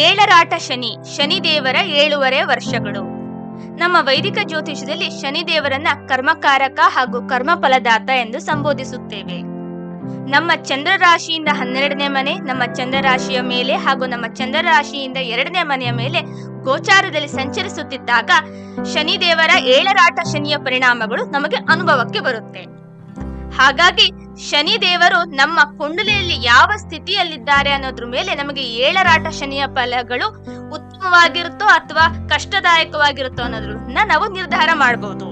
ಏಳರಾಟ ಶನಿ, ಶನಿದೇವರ 7.5 ವರ್ಷಗಳು. ನಮ್ಮ ವೈದಿಕ ಜ್ಯೋತಿಷದಲ್ಲಿ ಶನಿದೇವರನ್ನ ಕರ್ಮಕಾರಕ ಹಾಗೂ ಕರ್ಮಫಲದಾತ ಎಂದು ಸಂಬೋಧಿಸುತ್ತೇವೆ. ನಮ್ಮ ಚಂದ್ರ ರಾಶಿಯಿಂದ 12ನೇ ಮನೆ, ನಮ್ಮ ಚಂದ್ರ ರಾಶಿಯ ಮೇಲೆ ಹಾಗೂ ನಮ್ಮ ಚಂದ್ರ ರಾಶಿಯಿಂದ 2ನೇ ಮನೆಯ ಮೇಲೆ ಗೋಚಾರದಲ್ಲಿ ಸಂಚರಿಸುತ್ತಿದ್ದಾಗ ಶನಿದೇವರ ಏಳರಾಟ ಶನಿಯ ಪರಿಣಾಮಗಳು ನಮಗೆ ಅನುಭವಕ್ಕೆ ಬರುತ್ತೆ. ಹಾಗಾಗಿ ಶನಿದೇವರು ನಮ್ಮ ಕುಂಡಲಿಯಲ್ಲಿ ಯಾವ ಸ್ಥಿತಿಯಲ್ಲಿದ್ದಾರೆ ಅನ್ನೋದ್ರ ಮೇಲೆ ನಮಗೆ ಏಳರಾಟ ಶನಿಯ ಫಲಗಳು ಉತ್ತಮವಾಗಿರುತ್ತೋ ಅಥವಾ ಕಷ್ಟದಾಯಕವಾಗಿರುತ್ತೋ ಅನ್ನೋದನ್ನ ನಾವು ನಿರ್ಧಾರ ಮಾಡಬಹುದು.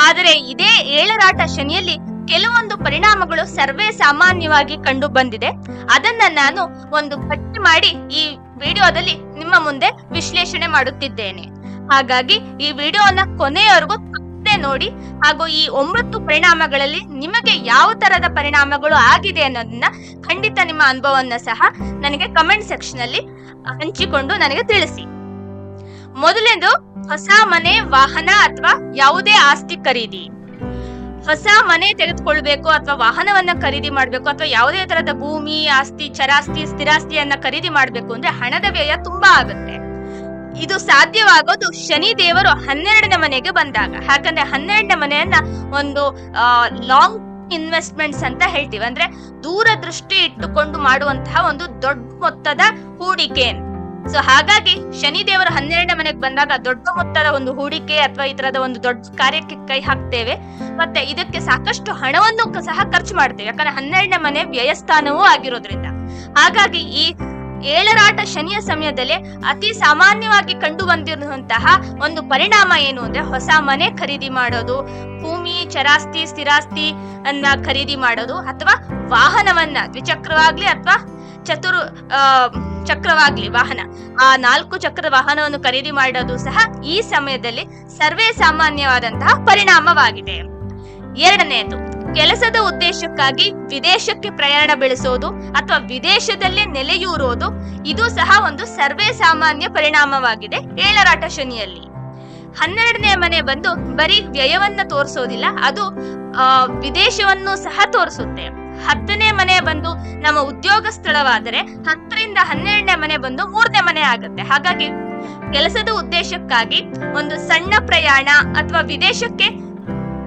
ಆದರೆ ಇದೇ ಏಳರಾಟ ಶನಿಯಲ್ಲಿ ಕೆಲವೊಂದು ಪರಿಣಾಮಗಳು ಸರ್ವೇ ಸಾಮಾನ್ಯವಾಗಿ ಕಂಡು ಬಂದಿದೆ. ಅದನ್ನ ನಾನು ಒಂದು ಪಟ್ಟಿ ಮಾಡಿ ಈ ವಿಡಿಯೋದಲ್ಲಿ ನಿಮ್ಮ ಮುಂದೆ ವಿಶ್ಲೇಷಣೆ ಮಾಡುತ್ತಿದ್ದೇನೆ. ಹಾಗಾಗಿ ಈ ವಿಡಿಯೋನ ಕೊನೆಯವರೆಗೂ ನೋಡಿ ಹಾಗೂ ಈ 9 ಪರಿಣಾಮಗಳಲ್ಲಿ ನಿಮಗೆ ಯಾವ ತರದ ಪರಿಣಾಮಗಳು ಆಗಿದೆ ಅನ್ನೋದನ್ನ ಖಂಡಿತ ನಿಮ್ಮ ಅನುಭವವನ್ನ ಸಹ ನನಗೆ ಕಮೆಂಟ್ ಸೆಕ್ಷನ್ ಅಲ್ಲಿ ಹಂಚಿಕೊಂಡು ನನಗೆ ತಿಳಿಸಿ. ಮೊದಲನೇದು, ಹೊಸ ಮನೆ, ವಾಹನ ಅಥವಾ ಯಾವುದೇ ಆಸ್ತಿ ಖರೀದಿ. ಹೊಸ ಮನೆ ತೆಗೆದುಕೊಳ್ಬೇಕು ಅಥವಾ ವಾಹನವನ್ನ ಖರೀದಿ ಮಾಡ್ಬೇಕು ಅಥವಾ ಯಾವುದೇ ತರದ ಭೂಮಿ, ಆಸ್ತಿ, ಚರಾಸ್ತಿ, ಸ್ಥಿರಾಸ್ತಿಯನ್ನ ಖರೀದಿ ಮಾಡ್ಬೇಕು ಅಂದ್ರೆ ಹಣದ ವ್ಯಯ ತುಂಬಾ ಆಗುತ್ತೆ. ಇದು ಸಾಧ್ಯವಾಗೋದು ಶನಿ ದೇವರು 12ನೇ ಮನೆಗೆ ಬಂದಾಗ. ಯಾಕಂದ್ರೆ 12ನೇ ಮನೆಯನ್ನ ಒಂದು ಲಾಂಗ್ ಇನ್ವೆಸ್ಟ್ಮೆಂಟ್ಸ್ ಅಂತ ಹೇಳ್ತೀವಿ. ಅಂದ್ರೆ ದೂರದೃಷ್ಟಿ ಇಟ್ಟುಕೊಂಡು ಮಾಡುವಂತಹ ಒಂದು ದೊಡ್ಡ ಮೊತ್ತದ ಹೂಡಿಕೆ. ಸೊ ಹಾಗಾಗಿ ಶನಿ ದೇವರು 12ನೇ ಮನೆಗೆ ಬಂದಾಗ ದೊಡ್ಡ ಮೊತ್ತದ ಒಂದು ಹೂಡಿಕೆ ಅಥವಾ ಈ ತರದ ಒಂದು ದೊಡ್ಡ ಕಾರ್ಯಕ್ಕೆ ಕೈ ಹಾಕ್ತೇವೆ. ಮತ್ತೆ ಇದಕ್ಕೆ ಸಾಕಷ್ಟು ಹಣವನ್ನು ಸಹ ಖರ್ಚು ಮಾಡ್ತೇವೆ. ಯಾಕಂದ್ರೆ 12ನೇ ಮನೆ ವ್ಯಯಸ್ಥಾನವೂ ಆಗಿರೋದ್ರಿಂದ. ಹಾಗಾಗಿ ಈ ಏಳರಾಟ ಶನಿಯ ಸಮಯದಲ್ಲಿ ಅತಿ ಸಾಮಾನ್ಯವಾಗಿ ಕಂಡು ಬಂದಿರುವಂತಹ ಒಂದು ಪರಿಣಾಮ ಏನು ಅಂದ್ರೆ ಹೊಸ ಮನೆ ಖರೀದಿ ಮಾಡೋದು, ಭೂಮಿ, ಚರಾಸ್ತಿ, ಸ್ಥಿರಾಸ್ತಿ ಅನ್ನ ಖರೀದಿ ಮಾಡೋದು ಅಥವಾ ವಾಹನವನ್ನ ದ್ವಿಚಕ್ರವಾಗ್ಲಿ ಅಥವಾ ಚಕ್ರವಾಗ್ಲಿ ವಾಹನ, ಆ 4 ಚಕ್ರದ ವಾಹನವನ್ನು ಖರೀದಿ ಮಾಡೋದು ಸಹ ಈ ಸಮಯದಲ್ಲಿ ಸರ್ವೇ ಸಾಮಾನ್ಯವಾದಂತಹ ಪರಿಣಾಮವಾಗಿದೆ. ಎರಡನೆಯದು, ಕೆಲಸದ ಉದ್ದೇಶಕ್ಕಾಗಿ ವಿದೇಶಕ್ಕೆ ಪ್ರಯಾಣ ಬೆಳೆಸೋದು ಅಥವಾ ವಿದೇಶದಲ್ಲೇ ನೆಲೆಯೂರೋದು. ಇದು ಸಹ ಒಂದು ಸರ್ವೇ ಸಾಮಾನ್ಯ ಪರಿಣಾಮವಾಗಿದೆ ಏಳರಾಟ ಶನಿಯಲ್ಲಿ. 12ನೇ ಮನೆ ಬಂದು ಬರೀ ವ್ಯಯವನ್ನ ತೋರಿಸೋದಿಲ್ಲ, ಅದು ವಿದೇಶವನ್ನು ಸಹ ತೋರಿಸುತ್ತೆ. 10ನೇ ಮನೆ ಬಂದು ನಮ್ಮ ಉದ್ಯೋಗ ಸ್ಥಳವಾದರೆ 10ರಿಂದ 12ನೇ ಮನೆ ಬಂದು 3ನೇ ಮನೆ ಆಗುತ್ತೆ. ಹಾಗಾಗಿ ಕೆಲಸದ ಉದ್ದೇಶಕ್ಕಾಗಿ ಒಂದು ಸಣ್ಣ ಪ್ರಯಾಣ ಅಥವಾ ವಿದೇಶಕ್ಕೆ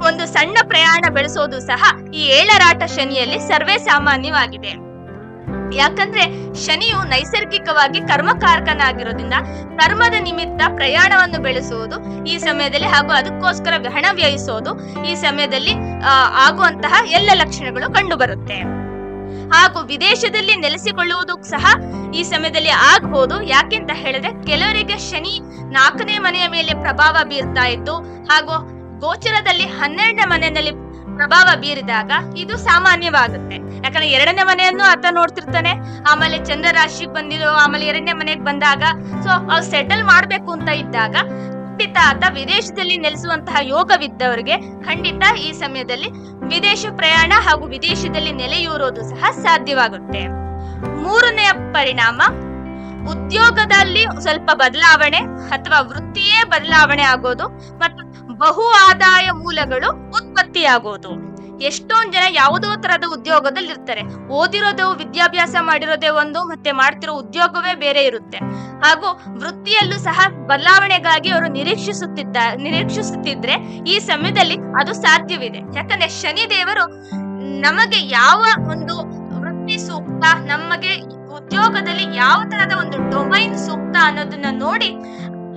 ಒಂದು ಸಣ್ಣ ಪ್ರಯಾಣ ಬೆಳೆಸೋದು ಸಹ ಈ ಏಳರಾಟ ಶನಿಯಲ್ಲಿ ಸರ್ವೇ ಸಾಮಾನ್ಯವಾಗಿದೆ. ಯಾಕಂದ್ರೆ ಶನಿಯು ನೈಸರ್ಗಿಕವಾಗಿ ಕರ್ಮಕಾರಕನಾಗಿರೋದ್ರಿಂದ ಕರ್ಮದ ನಿಮಿತ್ತ ಪ್ರಯಾಣವನ್ನು ಬೆಳೆಸುವುದು ಈ ಸಮಯದಲ್ಲಿ ಹಾಗೂ ಅದಕ್ಕೋಸ್ಕರ ಹಣ ವ್ಯಯಿಸೋದು ಈ ಸಮಯದಲ್ಲಿ ಆಗುವಂತಹ ಎಲ್ಲ ಲಕ್ಷಣಗಳು ಕಂಡು ಬರುತ್ತೆ. ಹಾಗೂ ವಿದೇಶದಲ್ಲಿ ನೆಲೆಸಿಕೊಳ್ಳುವುದು ಸಹ ಈ ಸಮಯದಲ್ಲಿ ಆಗಬಹುದು. ಯಾಕೆಂತ ಹೇಳಿದ್ರೆ ಕೆಲವರಿಗೆ ಶನಿ 4ನೇ ಮನೆಯ ಮೇಲೆ ಪ್ರಭಾವ ಬೀರ್ತಾ ಇದ್ದು ಹಾಗೂ ಗೋಚರದಲ್ಲಿ 12ನೇ ಮನೆಯಲ್ಲಿ ಪ್ರಭಾವ ಬೀರಿದಾಗ ಇದು ಸಾಮಾನ್ಯವಾಗುತ್ತೆ. ಯಾಕಂದ್ರೆ 2ನೇ ಮನೆಯನ್ನು ಆತ ನೋಡ್ತಿರ್ತಾನೆ, ಆಮೇಲೆ ಚಂದ್ರ ರಾಶಿಗೆ ಬಂದಿರೋ, ಆಮೇಲೆ 2ನೇ ಮನೆಗೆ ಬಂದಾಗ ಸೊ ಅವ್ರು ಸೆಟಲ್ ಮಾಡ್ಬೇಕು ಅಂತ ಇದ್ದಾಗ ಖಂಡಿತ ಆತ ವಿದೇಶದಲ್ಲಿ ನೆಲೆಸುವಂತಹ ಯೋಗವಿದ್ದವರಿಗೆ ಖಂಡಿತ ಈ ಸಮಯದಲ್ಲಿ ವಿದೇಶ ಪ್ರಯಾಣ ಹಾಗೂ ವಿದೇಶದಲ್ಲಿ ನೆಲೆಯೂರೋದು ಸಹ ಸಾಧ್ಯವಾಗುತ್ತೆ. 3ನೇ ಪರಿಣಾಮ, ಉದ್ಯೋಗದಲ್ಲಿ ಸ್ವಲ್ಪ ಬದಲಾವಣೆ ಅಥವಾ ವೃತ್ತಿಯೇ ಬದಲಾವಣೆ ಆಗೋದು ಮತ್ತು ಬಹು ಆದಾಯ ಮೂಲಗಳು ಉತ್ಪತ್ತಿಯಾಗೋದು. ಎಷ್ಟೊಂದ್ ಜನ ಯಾವುದೋ ತರದ ಉದ್ಯೋಗದಲ್ಲಿ ಇರ್ತಾರೆ. ಓದಿರೋದು, ವಿದ್ಯಾಭ್ಯಾಸ ಮಾಡಿರೋದೇ ಒಂದು, ಮತ್ತೆ ಮಾಡ್ತಿರೋ ಉದ್ಯೋಗವೇ ಬೇರೆ ಇರುತ್ತೆ. ಹಾಗೂ ವೃತ್ತಿಯಲ್ಲೂ ಸಹ ಬದಲಾವಣೆಗಾಗಿ ಅವರು ನಿರೀಕ್ಷಿಸುತ್ತಿದ್ರೆ ಈ ಸಮಯದಲ್ಲಿ ಅದು ಸಾಧ್ಯವಿದೆ. ಯಾಕಂದ್ರೆ ಶನಿ ದೇವರು ನಮಗೆ ಯಾವ ಒಂದು ವೃತ್ತಿ ಸೂಕ್ತ, ನಮಗೆ ಉದ್ಯೋಗದಲ್ಲಿ ಯಾವ ತರದ ಒಂದು ಡೊಮೈನ್ ಸೂಕ್ತ ಅನ್ನೋದನ್ನ ನೋಡಿ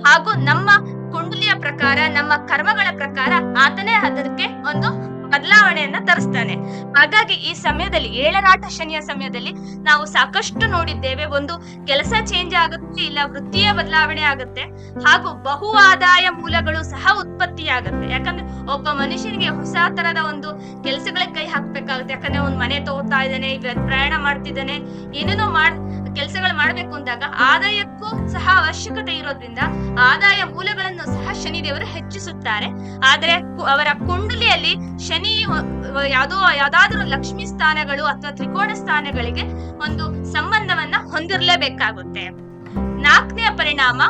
ಹಾಗೂ ನಮ್ಮ ಕುಂಡಲಿಯ ಪ್ರಕಾರ, ನಮ್ಮ ಕರ್ಮಗಳ ಪ್ರಕಾರ ಆತನೇ ಅದಕ್ಕೆ ಒಂದು ಬದಲಾವಣೆಯನ್ನ ತರಿಸ್ತಾನೆ. ಹಾಗಾಗಿ ಈ ಸಮಯದಲ್ಲಿ ಏಳರಾಟ ಶನಿಯ ಸಮಯದಲ್ಲಿ ನಾವು ಸಾಕಷ್ಟು ನೋಡಿದ್ದೇವೆ. ಒಂದು ಕೆಲಸ ಚೇಂಜ್ ಆಗುತ್ತೆ, ಇಲ್ಲ ವೃತ್ತಿಯ ಬದಲಾವಣೆ ಆಗುತ್ತೆ ಹಾಗೂ ಬಹು ಆದಾಯ ಮೂಲಗಳು ಸಹ ಉತ್ಪತ್ತಿಯಾಗುತ್ತೆ. ಯಾಕಂದ್ರೆ ಒಬ್ಬ ಮನುಷ್ಯನಿಗೆ ಹೊಸ ತರದ ಒಂದು ಕೆಲಸಗಳಿಗೆ ಕೈ ಹಾಕ್ಬೇಕಾಗುತ್ತೆ. ಯಾಕಂದ್ರೆ ಒಂದು ಮನೆ ತಗೋತಾ ಇದ್ದಾನೆ, ಪ್ರಯಾಣ ಮಾಡ್ತಿದ್ದಾನೆ, ಏನೇನೋ ಕೆಲಸಗಳು ಮಾಡ್ಬೇಕು ಅಂದಾಗ ಆದಾಯಕ್ಕೂ ಸಹ ಅವಶ್ಯಕತೆ ಇರೋದ್ರಿಂದ ಆದಾಯ ಮೂಲಗಳನ್ನು ಸಹ ಶನಿದೇವರು ಹೆಚ್ಚಿಸುತ್ತಾರೆ. ಆದ್ರೆ ಅವರ ಕುಂಡಲಿಯಲ್ಲಿ ಶನಿ ಯಾವ್ದಾದ್ರೂ ಲಕ್ಷ್ಮಿ ಸ್ಥಾನಗಳು ಅಥವಾ ತ್ರಿಕೋಣ ಸ್ಥಾನಗಳಿಗೆ ಒಂದು ಸಂಬಂಧವನ್ನ ಹೊಂದಿರಲೇಬೇಕಾಗುತ್ತೆ. 4ನೇ ಪರಿಣಾಮ,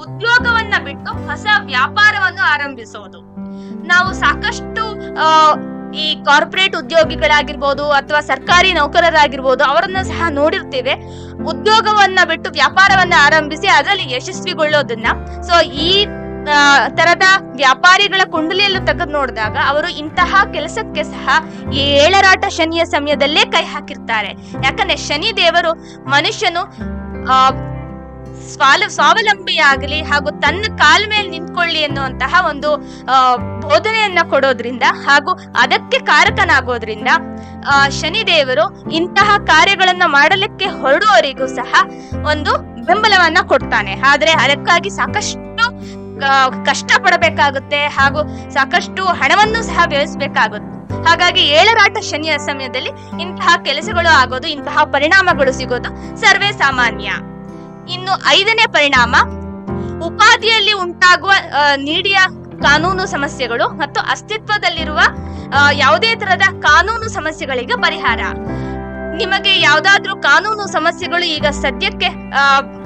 ಉದ್ಯೋಗವನ್ನ ಬಿಟ್ಟು ಹೊಸ ವ್ಯಾಪಾರವನ್ನು ಆರಂಭಿಸೋದು. ನಾವು ಸಾಕಷ್ಟು ಈ ಕಾರ್ಪೊರೇಟ್ ಉದ್ಯೋಗಿಗಳಾಗಿರ್ಬೋದು ಅಥವಾ ಸರ್ಕಾರಿ ನೌಕರರಾಗಿರ್ಬೋದು ಅವರನ್ನ ಸಹ ನೋಡಿರ್ತೇವೆ. ಉದ್ಯೋಗವನ್ನ ಬಿಟ್ಟು ವ್ಯಾಪಾರವನ್ನ ಆರಂಭಿಸಿ ಅದರಲ್ಲಿ ಯಶಸ್ವಿಗೊಳ್ಳೋದನ್ನ. ಸೊ ಈ ತರದ ವ್ಯಾಪಾರಿಗಳ ಕುಂಡಲಿಯಲ್ಲೂ ತೆಗೆದು ನೋಡಿದಾಗ ಅವರು ಇಂತಹ ಕೆಲಸಕ್ಕೆ ಸಹ ಈ ಏಳರಾಟ ಶನಿಯ ಸಮಯದಲ್ಲೇ ಕೈ ಹಾಕಿರ್ತಾರೆ. ಯಾಕಂದ್ರೆ ಶನಿ ದೇವರು ಮನುಷ್ಯನು ಸ್ವಾವಲಂಬಿಯಾಗಲಿ ಹಾಗೂ ತನ್ನ ಕಾಲ ಮೇಲೆ ನಿಂತ್ಕೊಳ್ಳಿ ಎನ್ನುವಂತಹ ಒಂದು ಬೋಧನೆಯನ್ನ ಕೊಡೋದ್ರಿಂದ ಹಾಗೂ ಅದಕ್ಕೆ ಕಾರಕನಾಗೋದ್ರಿಂದ ಶನಿ ದೇವರು ಇಂತಹ ಕಾರ್ಯಗಳನ್ನ ಮಾಡಲಿಕ್ಕೆ ಹೊರಡುವವರಿಗೂ ಸಹ ಒಂದು ಬೆಂಬಲವನ್ನ ಕೊಡ್ತಾನೆ. ಆದ್ರೆ ಅದಕ್ಕಾಗಿ ಸಾಕಷ್ಟು ಕಷ್ಟ ಪಡಬೇಕಾಗುತ್ತೆ ಹಾಗೂ ಸಾಕಷ್ಟು ಹಣವನ್ನು ಸಹ ವ್ಯಯಿಸಬೇಕಾಗುತ್ತೆ. ಹಾಗಾಗಿ ಏಳರಾಟ ಶನಿಯ ಸಮಯದಲ್ಲಿ ಇಂತಹ ಕೆಲಸಗಳು ಆಗೋದು, ಇಂತಹ ಪರಿಣಾಮಗಳು ಸಿಗೋದು ಸರ್ವೇ ಸಾಮಾನ್ಯ. ಇನ್ನು 5ನೇ ಪರಿಣಾಮ, ಉಪಾಧಿಯಲ್ಲಿ ಉಂಟಾಗುವ ನೀಡಿಯ ಕಾನೂನು ಸಮಸ್ಯೆಗಳು ಮತ್ತು ಅಸ್ತಿತ್ವದಲ್ಲಿರುವ ಯಾವುದೇ ತರದ ಕಾನೂನು ಸಮಸ್ಯೆಗಳಿಗೆ ಪರಿಹಾರ. ನಿಮಗೆ ಯಾವ್ದಾದ್ರೂ ಕಾನೂನು ಸಮಸ್ಯೆಗಳು ಈಗ ಸದ್ಯಕ್ಕೆ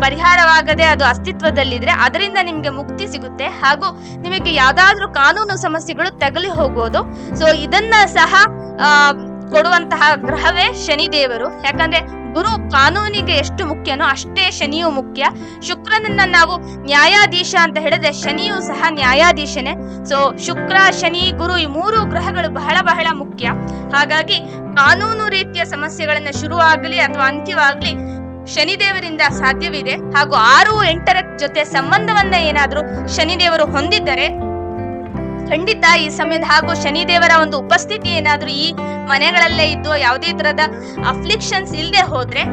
ಪರಿಹಾರವಾಗದೆ ಅದು ಅಸ್ತಿತ್ವದಲ್ಲಿದ್ರೆ ಅದರಿಂದ ನಿಮ್ಗೆ ಮುಕ್ತಿ ಸಿಗುತ್ತೆ. ಹಾಗೂ ನಿಮಗೆ ಯಾವ್ದಾದ್ರೂ ಕಾನೂನು ಸಮಸ್ಯೆಗಳು ತಗಲಿ ಹೋಗೋದು. ಸೊ ಇದನ್ನ ಸಹ ಕೊಡುವಂತಹ ಗ್ರಹವೇ ಶನಿ ದೇವರು. ಯಾಕಂದ್ರೆ ಗುರು ಕಾನೂನಿಗೆ ಎಷ್ಟು ಮುಖ್ಯನೋ ಅಷ್ಟೇ ಶನಿಯು ಮುಖ್ಯ. ಶುಕ್ರನನ್ನ ನಾವು ನ್ಯಾಯಾಧೀಶ ಅಂತ ಹೇಳಿದ್ರೆ ಶನಿಯು ಸಹ ನ್ಯಾಯಾಧೀಶನೇ. ಸೊ ಶುಕ್ರ, ಶನಿ, ಗುರು ಈ 3 ಗ್ರಹಗಳು ಬಹಳ ಬಹಳ ಮುಖ್ಯ. ಹಾಗಾಗಿ ಕಾನೂನು ರೀತಿಯ ಸಮಸ್ಯೆಗಳನ್ನ ಶುರುವಾಗಲಿ ಅಥವಾ ಅಂತ್ಯವಾಗ್ಲಿ ಶನಿದೇವರಿಂದ ಸಾಧ್ಯವಿದೆ. ಹಾಗೂ 6, 8ರ ಜೊತೆ ಸಂಬಂಧವನ್ನ ಏನಾದ್ರೂ ಶನಿದೇವರು ಹೊಂದಿದ್ದರೆ ಖಂಡಿತ ಈ ಸಮಯದ ಹಾಗೂ ಶನಿದೇವರ ಒಂದು ಉಪಸ್ಥಿತಿ ಏನಾದ್ರೂ ಈ ಮನೆಗಳಲ್ಲೇ ಇದ್ದು ಯಾವುದೇ ತರದ ಅಫ್ಲಿಕ್ಷನ್ಸ್ ಇಲ್ಲದೆ ಹೋದ್ರೆ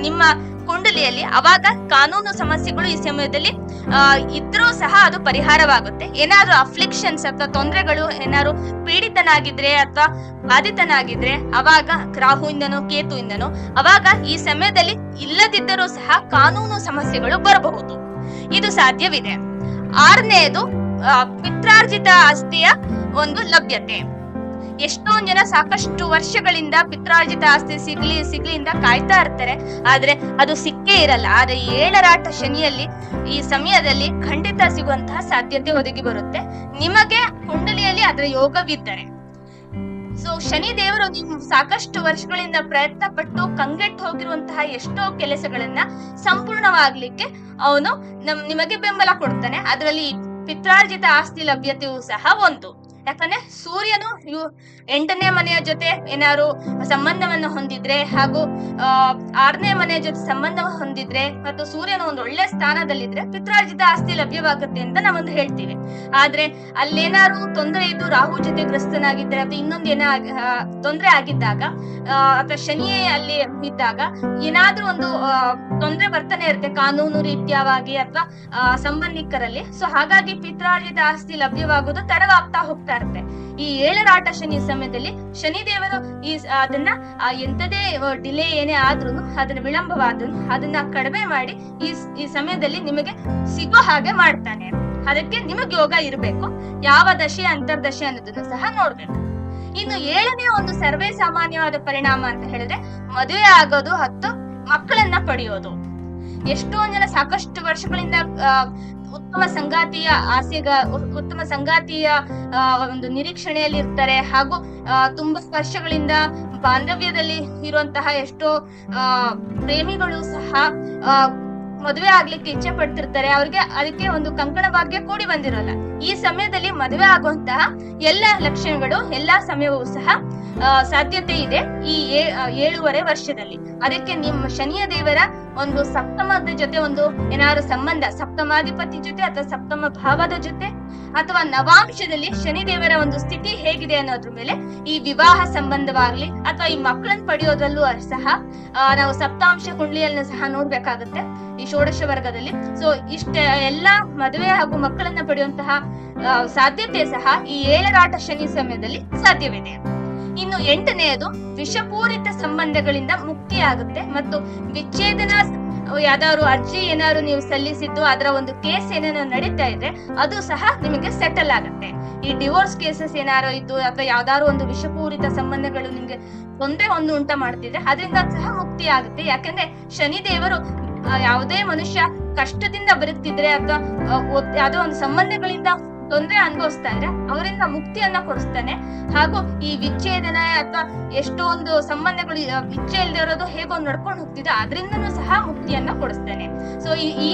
ನಿಮ್ಮ ಕುಂಡಲಿಯಲ್ಲಿ, ಅವಾಗ ಕಾನೂನು ಸಮಸ್ಯೆಗಳು ಈ ಸಮಯದಲ್ಲಿ ಇದ್ರೂ ಸಹ ಅದು ಪರಿಹಾರವಾಗುತ್ತೆ. ಏನಾದ್ರೂ ಅಫ್ಲಿಕ್ಷನ್ಸ್ ಅಥವಾ ತೊಂದರೆಗಳು ಏನಾದ್ರು ಪೀಡಿತನಾಗಿದ್ರೆ ಅಥವಾ ಬಾಧಿತನಾಗಿದ್ರೆ ಅವಾಗ ರಾಹುವಿಂದನೋ ಕೇತುವಿಂದನೋ ಅವಾಗ ಈ ಸಮಯದಲ್ಲಿ ಇಲ್ಲದಿದ್ದರೂ ಸಹ ಕಾನೂನು ಸಮಸ್ಯೆಗಳು ಬರಬಹುದು. ಇದು ಸಾಧ್ಯವಿದೆ. 6ನೇದು ಪಿತ್ರಾರ್ಜಿತ ಆಸ್ತಿಯ ಒಂದು ಲಭ್ಯತೆ. ಎಷ್ಟೊಂದ್ ಜನ ಸಾಕಷ್ಟು ವರ್ಷಗಳಿಂದ ಪಿತ್ರಾರ್ಜಿತ ಆಸ್ತಿ ಸಿಗ್ಲಿ ಅಂತ ಕಾಯ್ತಾ ಇರ್ತಾರೆ. ಆದ್ರೆ ಅದು ಸಿಕ್ಕೇ ಇರಲ್ಲ. ಆದ್ರೆ ಏಳರಾಟ ಶನಿಯಲ್ಲಿ ಈ ಸಮಯದಲ್ಲಿ ಖಂಡಿತ ಸಿಗುವಂತಹ ಸಾಧ್ಯತೆ ಒದಗಿ ಬರುತ್ತೆ ನಿಮಗೆ ಕುಂಡಲಿಯಲ್ಲಿ ಅದರ ಯೋಗವಿದ್ದರೆ. ಸೊ ಶನಿ ದೇವರು ನೀವು ಸಾಕಷ್ಟು ವರ್ಷಗಳಿಂದ ಪ್ರಯತ್ನ ಪಟ್ಟು ಕಂಗೆಟ್ಟು ಹೋಗಿರುವಂತಹ ಎಷ್ಟೋ ಕೆಲಸಗಳನ್ನ ಸಂಪೂರ್ಣವಾಗ್ಲಿಕ್ಕೆ ಅವನು ನಿಮಗೆ ಬೆಂಬಲ ಕೊಡ್ತಾನೆ. ಅದರಲ್ಲಿ ಪಿತ್ರಾರ್ಜಿತ ಆಸ್ತಿ ಲಭ್ಯತೆಯೂ ಸಹ ಒಂದು. ಯಾಕಂದ್ರೆ ಸೂರ್ಯನು 8ನೇ ಮನೆಯ ಜೊತೆ ಏನಾದ್ರು ಸಂಬಂಧವನ್ನು ಹೊಂದಿದ್ರೆ ಹಾಗೂ 6ನೇ ಮನೆಯ ಜೊತೆ ಸಂಬಂಧ ಹೊಂದಿದ್ರೆ ಮತ್ತು ಸೂರ್ಯನು ಒಂದು ಒಳ್ಳೆ ಸ್ಥಾನದಲ್ಲಿದ್ರೆ ಪಿತ್ರಾರ್ಜಿತ ಆಸ್ತಿ ಲಭ್ಯವಾಗುತ್ತೆ ಅಂತ ನಾವೊಂದು ಹೇಳ್ತೀವಿ. ಆದ್ರೆ ಅಲ್ಲೇನಾದ್ರು ತೊಂದರೆ ಇದ್ದು ರಾಹು ಜೊತೆ ಗ್ರಸ್ತನಾಗಿದ್ದರೆ ಅಥವಾ ಇನ್ನೊಂದು ಏನೇ ತೊಂದರೆ ಆಗಿದ್ದಾಗ ಅಥವಾ ಶನಿಯೇ ಅಲ್ಲಿ ಇದ್ದಾಗ ಏನಾದ್ರೂ ಒಂದು ತೊಂದರೆ ಬರ್ತಾನೆ ಇರುತ್ತೆ ಕಾನೂನು ರೀತ್ಯವಾಗಿ ಅಥವಾ ಸಂಬಂಧಿಕರಲ್ಲಿ. ಸೊ ಹಾಗಾಗಿ ಪಿತ್ರಾರ್ಜಿತ ಆಸ್ತಿ ಲಭ್ಯವಾಗುವುದು ತಡವಾಗ್ತಾ ಹೋಗ್ತಾ ಇರುತ್ತೆ. ಈ ಏಳರಾಟ ಶನಿ ಸಮಯದಲ್ಲಿ ಶನಿ ದೇವರು ಅದನ್ನ ಎಂತದೇ ಡಿಲೇ ಏನೇ ಆದ್ರೂ ಅದನ್ನ ವಿಳಂಬವಾದ್ರೂ ಅದನ್ನ ಕಡಿಮೆ ಮಾಡಿ ಈ ಸಮಯದಲ್ಲಿ ನಿಮಗೆ ಸಿಗೋ ಹಾಗೆ ಮಾಡ್ತಾನೆ. ಅದಕ್ಕೆ ನಿಮಗೆ ಯೋಗ ಇರಬೇಕು. ಯಾವ ದಶೆ ಅಂತರ್ದಶೆ ಅನ್ನೋದನ್ನು ಸಹ ನೋಡ್ಬೇಕು. ಇನ್ನು 7ನೇ ಒಂದು ಸರ್ವೇ ಸಾಮಾನ್ಯವಾದ ಪರಿಣಾಮ ಅಂತ ಹೇಳಿದ್ರೆ ಮದುವೆ ಆಗೋದು ಮತ್ತು ಮಕ್ಕಳನ್ನ ಪಡೆಯೋದು. ಎಷ್ಟೊಂದ್ ಜನ ಸಾಕಷ್ಟು ವರ್ಷಗಳಿಂದ ಉತ್ತಮ ಸಂಗಾತಿಯ ಒಂದು ನಿರೀಕ್ಷಣೆಯಲ್ಲಿ ಇರ್ತಾರೆ ಹಾಗೂ ತುಂಬಾ ವರ್ಷಗಳಿಂದ ಬಾಂಧವ್ಯದಲ್ಲಿ ಇರುವಂತಹ ಎಷ್ಟೋ ಪ್ರೇಮಿಗಳು ಸಹ ಮದುವೆ ಆಗ್ಲಿಕ್ಕೆ ಇಚ್ಛೆ ಪಡ್ತಿರ್ತಾರೆ. ಅವ್ರಿಗೆ ಅದಕ್ಕೆ ಒಂದು ಕಂಕಣ ಭಾಗ್ಯ ಕೂಡಿ ಬಂದಿರಲ್ಲ. ಈ ಸಮಯದಲ್ಲಿ ಮದುವೆ ಆಗುವಂತಹ ಎಲ್ಲ ಲಕ್ಷಣಗಳು ಎಲ್ಲಾ ಸಮಯವೂ ಸಹ ಸಾಧ್ಯತೆ ಇದೆ ಈ 7.5 ವರ್ಷದಲ್ಲಿ. ಅದಕ್ಕೆ ನಿಮ್ಮ ಶನಿಯ ದೇವರ ಒಂದು ಸಪ್ತಮದ ಜೊತೆ ಒಂದು ಏನಾದ್ರು ಸಂಬಂಧ, ಸಪ್ತಮಾಧಿಪತಿ ಜೊತೆ ಅಥವಾ ಸಪ್ತಮ ಭಾವದ ಜೊತೆ ಅಥವಾ ನವಾಂಶದಲ್ಲಿ ಶನಿದೇವರ ಒಂದು ಸ್ಥಿತಿ ಹೇಗಿದೆ ಅನ್ನೋದ್ರ ಮೇಲೆ ಈ ವಿವಾಹ ಸಂಬಂಧವಾಗ್ಲಿ ಅಥವಾ ಈ ಮಕ್ಕಳನ್ನ ಪಡೆಯೋದ್ರಲ್ಲೂ ಸಹ ನಾವು ಸಪ್ತಾಂಶ ಕುಂಡ್ಲಿಯನ್ನ ಸಹ ನೋಡ್ಬೇಕಾಗುತ್ತೆ ಈ ಷೋಡಶ ವರ್ಗದಲ್ಲಿ. ಸೊ ಇಷ್ಟ ಎಲ್ಲಾ ಮದುವೆ ಹಾಗೂ ಮಕ್ಕಳನ್ನ ಪಡೆಯುವಂತಹ ಸಾಧ್ಯತೆ ಸಹ ಈ ಏಳರಾಟ ಶನಿ ಸಮಯದಲ್ಲಿ ಸಾಧ್ಯವಿದೆ. ಇನ್ನು 8ನೇದು ವಿಷಪೂರಿತ ಸಂಬಂಧಗಳಿಂದ ಮುಕ್ತಿಯಾಗುತ್ತೆ ಮತ್ತು ವಿಚ್ಛೇದನ ಯಾವ್ದಾದ್ರು ಅರ್ಜಿ ಏನಾದ್ರು ನೀವು ಸಲ್ಲಿಸಿದ್ದು ಅದರ ಒಂದು ಕೇಸ್ ಏನೇನೋ ನಡೀತಾ ಇದ್ರೆ ಅದು ಸಹ ನಿಮಗೆ ಸೆಟಲ್ ಆಗುತ್ತೆ. ಈ ಡಿವೋರ್ಸ್ ಕೇಸಸ್ ಏನಾರು ಇದ್ದು ಅಥವಾ ಯಾವ್ದಾದ್ರು ಒಂದು ವಿಷಪೂರಿತ ಸಂಬಂಧಗಳು ನಿಮ್ಗೆ ತೊಂದರೆ ಒಂದು ಉಂಟ ಮಾಡ್ತಿದ್ರೆ ಅದರಿಂದ ಸಹ ಮುಕ್ತಿ ಆಗುತ್ತೆ. ಯಾಕಂದ್ರೆ ಶನಿ ದೇವರು ಯಾವುದೇ ಮನುಷ್ಯ ಕಷ್ಟದಿಂದ ಬರುತ್ತಿದ್ರೆ ಅಥವಾ ಯಾವುದೋ ಒಂದು ಸಂಬಂಧಗಳಿಂದ ತೊಂದರೆ ಅನುಭವಿಸ್ತಾ ಇದ್ರೆ ಅವರಿಂದ ಮುಕ್ತಿಯನ್ನ ಕೊಡಿಸ್ತಾನೆ. ಹಾಗೂ ಈ ವಿಚ್ಛೇದನ ಅಥವಾ ಎಷ್ಟೊಂದು ಸಂಬಂಧಗಳು ಇಚ್ಛೆ ಇಲ್ಲದೆ ಇರೋದು ಹೇಗೋ ನಡ್ಕೊಂಡು ಹೋಗ್ತಿದೆ, ಅದರಿಂದನೂ ಸಹ ಮುಕ್ತಿಯನ್ನ ಕೊಡಿಸ್ತಾನೆ. ಸೊ ಈ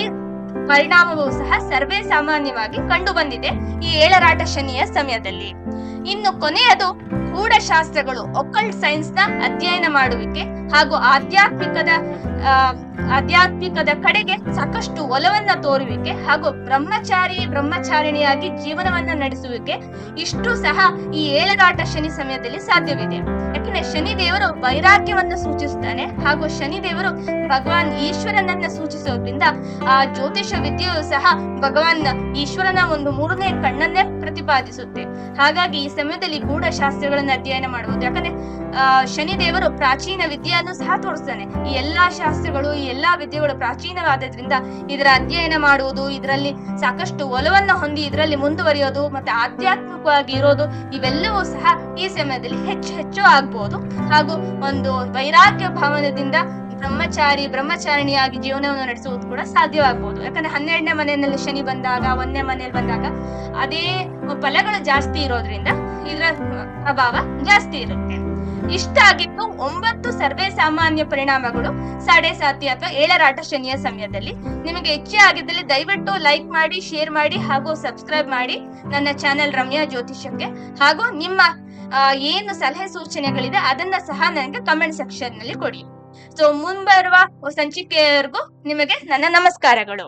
ಪರಿಣಾಮವೂ ಸಹ ಸರ್ವೇ ಸಾಮಾನ್ಯವಾಗಿ ಕಂಡು ಬಂದಿದೆ ಈ ಏಳರಾಟ ಶನಿಯ ಸಮಯದಲ್ಲಿ. ಇನ್ನು ಕೊನೆಯದು ಗೂಢಶಾಸ್ತ್ರಗಳು, ಒಕಲ್ಟ್ ಸೈನ್ಸ್ ನ ಅಧ್ಯಯನ ಮಾಡುವಿಕೆ ಹಾಗೂ ಆಧ್ಯಾತ್ಮಿಕದ ಕಡೆಗೆ ಸಾಕಷ್ಟು ಒಲವನ್ನ ತೋರುವಿಕೆ ಹಾಗೂ ಬ್ರಹ್ಮಚಾರಿಣಿಯಾಗಿ ಜೀವನವನ್ನ ನಡೆಸುವಿಕೆ, ಇಷ್ಟು ಸಹ ಈ ಏಳರಾಟ ಶನಿ ಸಮಯದಲ್ಲಿ ಸಾಧ್ಯವಿದೆ. ಯಾಕಂದ್ರೆ ಶನಿ ದೇವರು ವೈರಾಗ್ಯವನ್ನು ಸೂಚಿಸ್ತಾನೆ ಹಾಗೂ ಶನಿ ದೇವರು ಭಗವಾನ್ ಈಶ್ವರನನ್ನ ಸೂಚಿಸೋದ್ರಿಂದ ಆ ಜ್ಯೋತಿಷ ವಿದ್ಯೆಯು ಸಹ ಭಗವಾನ್ ಈಶ್ವರನ ಒಂದು ಮೂರನೇ ಕಣ್ಣನ್ನೇ ಪ್ರತಿಪಾದಿಸುತ್ತೆ. ಹಾಗಾಗಿ ಈ ಸಮಯದಲ್ಲಿ ಗೂಢಶಾಸ್ತ್ರಗಳನ್ನ ಅಧ್ಯಯನ ಮಾಡಬಹುದು. ಯಾಕಂದ್ರೆ ಶನಿ ದೇವರು ಪ್ರಾಚೀನ ವಿದ್ಯೆಯನ್ನು ಸಹ ತೋರಿಸ್ತಾನೆ. ಈ ಎಲ್ಲಾ ಶಾಸ್ತ್ರಗಳು, ಈ ಎಲ್ಲಾ ವಿದ್ಯೆಗಳು ಪ್ರಾಚೀನವಾದ್ರಿಂದ ಇದರ ಅಧ್ಯಯನ ಮಾಡುವುದು, ಇದರಲ್ಲಿ ಸಾಕಷ್ಟು ಒಲವನ್ನ ಹೊಂದಿ ಇದರಲ್ಲಿ ಮುಂದುವರಿಯೋದು ಮತ್ತೆ ಆಧ್ಯಾತ್ಮಿಕವಾಗಿ ಇರೋದು, ಇವೆಲ್ಲವೂ ಸಹ ಈ ಸಮಯದಲ್ಲಿ ಹೆಚ್ಚು ಆಗ್ಬಹುದು. ಹಾಗೂ ಒಂದು ವೈರಾಗ್ಯ ಭಾವನದಿಂದ ಬ್ರಹ್ಮಚಾರಿಣಿಯಾಗಿ ಜೀವನವನ್ನು ನಡೆಸುವುದು ಕೂಡ ಸಾಧ್ಯವಾಗಬಹುದು. ಯಾಕಂದ್ರೆ 12ನೇ ಮನೆಯಲ್ಲಿ ಶನಿ ಬಂದಾಗ, 1ನೇ ಮನೆಯಲ್ಲಿ ಬಂದಾಗ ಅದೇ ಫಲಗಳು ಜಾಸ್ತಿ ಇರೋದ್ರಿಂದ ಇದರ ಪ್ರಭಾವ ಜಾಸ್ತಿ ಇರುತ್ತೆ. ಇಷ್ಟಾಗಿತ್ತು 9 ಸರ್ವೇ ಸಾಮಾನ್ಯ ಪರಿಣಾಮಗಳು ಸಾಡೆ-ಸಾತಿ ಅಥವಾ ಏಳರಾಟ ಶನಿಯ ಸಮಯದಲ್ಲಿ. ನಿಮಗೆ ಇಚ್ಛೆ ಆಗಿದ್ದಲ್ಲಿ ದಯವಿಟ್ಟು ಲೈಕ್ ಮಾಡಿ, ಶೇರ್ ಮಾಡಿ ಹಾಗೂ ಸಬ್ಸ್ಕ್ರೈಬ್ ಮಾಡಿ ನನ್ನ ಚಾನೆಲ್ ರಮ್ಯಾ ಜ್ಯೋತಿಷಕ್ಕೆ. ಹಾಗೂ ನಿಮ್ಮ ಏನು ಸಲಹೆ ಸೂಚನೆಗಳಿದೆ ಅದನ್ನ ಸಹ ನನಗೆ ಕಮೆಂಟ್ ಸೆಕ್ಷನ್ ನಲ್ಲಿ ಕೊಡಿ. ಸೊ ಮುಂಬರುವ ಸಂಚಿಕೆಯವರೆಗೂ ನಿಮಗೆ ನನ್ನ ನಮಸ್ಕಾರಗಳು.